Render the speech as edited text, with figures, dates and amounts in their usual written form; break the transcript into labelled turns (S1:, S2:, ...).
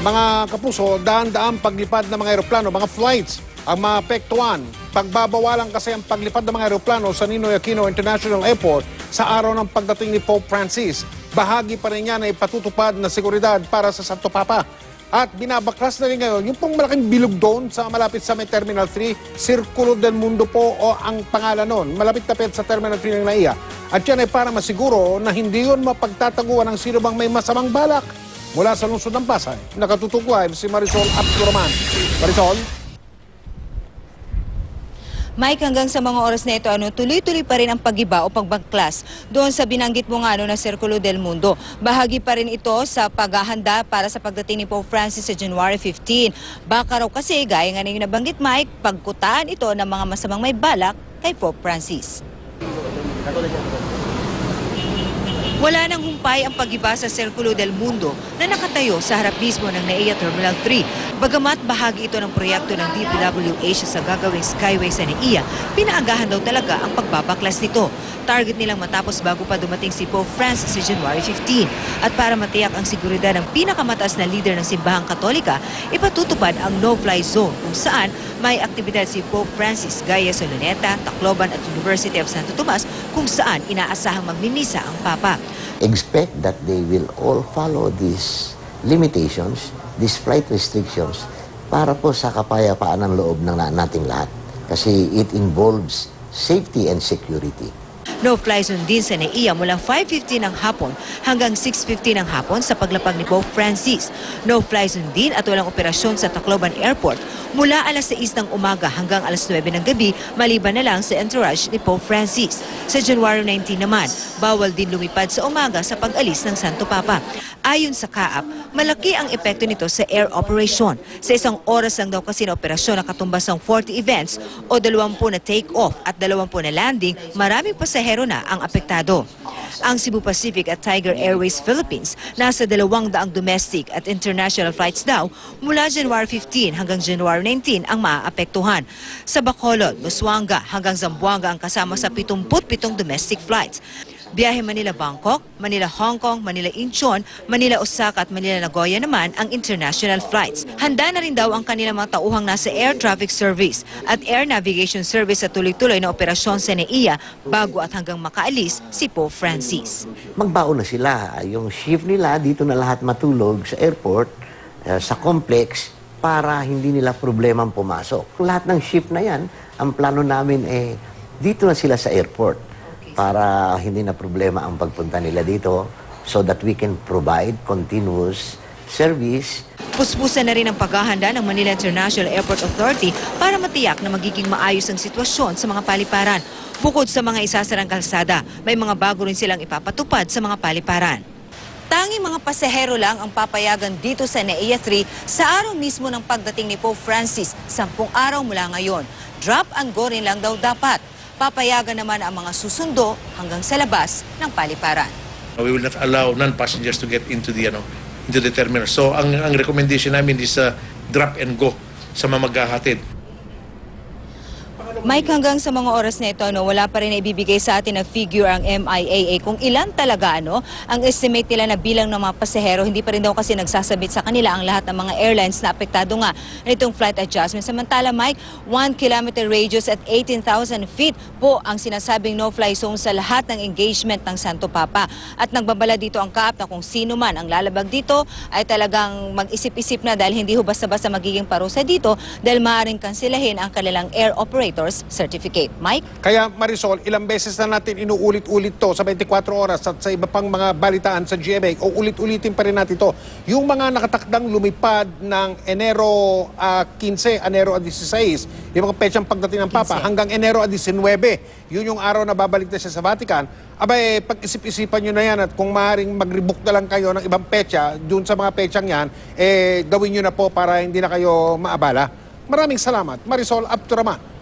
S1: Mga kapuso, daan-daan paglipad ng mga eroplano, mga flights, ang maapektuhan. Pagbabawalan kasi ang paglipad ng mga eroplano sa Ninoy Aquino International Airport sa araw ng pagdating ni Pope Francis. Bahagi pa rin niya na ipatutupad na seguridad para sa Santo Papa. At binabaklas na rin ngayon, yung pong malaking bilog doon sa malapit sa may Terminal 3, Circulo del Mundo po o ang pangalan noon. Malapit tapit sa Terminal 3 ng NAIA. At yan ay para masiguro na hindi yun mapagtataguan ng sino bang may masamang balak. Mula sa lungsod ng Pasay, nakatutok live si Marisol Abduraman. Marisol?
S2: Mike, hanggang sa mga oras na ito, tuloy-tuloy pa rin ang pag-iba o pagbangklas doon sa binanggit mo nga na Circulo del Mundo. Bahagi pa rin ito sa paghahanda para sa pagdating ni Pope Francis sa January 15. Baka raw kasi, gaya nga na yung nabanggit Mike, pagkutaan ito ng mga masamang may balak kay Pope Francis. Wala nang humpay ang pag-iba sa Circulo del Mundo na nakatayo sa harap mismo ng NAIA Terminal 3. Bagamat bahagi ito ng proyekto ng DPWH sa gagawing Skyway sa NAIA, pinaagahan daw talaga ang pagbabaklas nito. Target nilang matapos bago pa dumating si Pope Francis sa January 15. At para matiyak ang seguridad ng pinakamataas na leader ng Simbahang Katolika, ipatutupad ang no-fly zone kung saan may aktibidad si Pope Francis gaya sa Luneta, Tacloban at University of Santo Tomas kung saan inaasahang magmimisa ang Papa.
S3: Expect that they will all follow these limitations, these flight restrictions para po sa kapayapaan ng loob ng nating lahat. Kasi it involves safety and security.
S2: No-fly zone din sa NAIA mula 5:50 ng hapon hanggang 6:50 ng hapon sa paglapag ni Pope Francis. No-fly zone din at walang operasyon sa Tacloban Airport mula alas 6 ng umaga hanggang alas 9 ng gabi maliban na lang sa entourage ni Pope Francis. Sa January 19 naman, bawal din lumipad sa umaga sa pag-alis ng Santo Papa. Ayon sa CAAP, malaki ang epekto nito sa air operation. Sa isang oras lang daw kasi na operasyon na katumbas ng 40 events o 20 na take-off at 20 na landing, maraming pasahero na ang apektado. Ang Cebu Pacific at Tiger Airways Philippines, nasa 200 domestic at international flights daw mula January 15 hanggang January 19 ang maaapektuhan. Sa Bacolod, Busuanga hanggang Zamboanga ang kasama sa 77 domestic flights. Biyahe Manila-Bangkok, Manila-Hong Kong, Manila-Incheon, Manila-Osaka at Manila-Nagoya naman ang international flights. Handa na rin daw ang kanilang mga tauhang nasa Air Traffic Service at Air Navigation Service sa tuloy-tuloy na operasyon sa NAIA bago at hanggang makaalis si Pope Francis.
S3: Magbaon na sila. Yung shift nila, dito na lahat matulog sa airport, sa complex, para hindi nila problemang pumasok. Lahat ng shift na yan, ang plano namin dito na sila sa airport para hindi na problema ang pagpunta nila dito so that we can provide continuous service.
S2: Puspusan na rin ang paghahanda ng Manila International Airport Authority para matiyak na magiging maayos ang sitwasyon sa mga paliparan. Bukod sa mga isasarang kalsada, may mga bago rin silang ipapatupad sa mga paliparan. Tanging mga pasahero lang ang papayagan dito sa NAIA 3 sa araw mismo ng pagdating ni Pope Francis, 10 araw mula ngayon. Drop and go rin lang daw dapat. Papayagan naman ang mga susundo hanggang sa labas ng paliparan.
S4: We will not allow non-passengers to get into the terminal. So ang recommendation namin is drop and go sa mga maghahatid.
S2: Mike, hanggang sa mga oras na ito, wala pa rin na ibibigay sa atin na figure ang MIAA kung ilan talaga ang estimate nila na bilang ng mga pasahero. Hindi pa rin daw kasi nagsasabit sa kanila ang lahat ng mga airlines na apektado nga nitong flight adjustment. Samantala, Mike, 1 kilometer radius at 18,000 feet po ang sinasabing no-fly zone sa lahat ng engagement ng Santo Papa. At nagbabala dito ang CAAP na kung sino man ang lalabag dito ay talagang mag-isip-isip na dahil hindi ho basta-basta magiging parusa dito dahil maaaring kansilahin ang kanilang air operator certificate. Mike?
S1: Kaya Marisol, ilang beses na natin inuulit-ulit to sa 24 oras at sa iba pang mga balitaan sa GMA o ulit-ulitin pa rin natin to. Yung mga nakatakdang lumipad ng Enero 15, Enero 16, yung mga petsang pagdating ng Papa,
S2: 15.
S1: hanggang Enero 19, yun yung araw na babalik na siya sa Vatican. Abay, pag-isip-isipan nyo na yan at kung maaaring mag-rebook na lang kayo ng ibang petsa, dun sa mga petsang yan, gawin nyo na po para hindi na kayo maabala. Maraming salamat. Marisol Abduraman.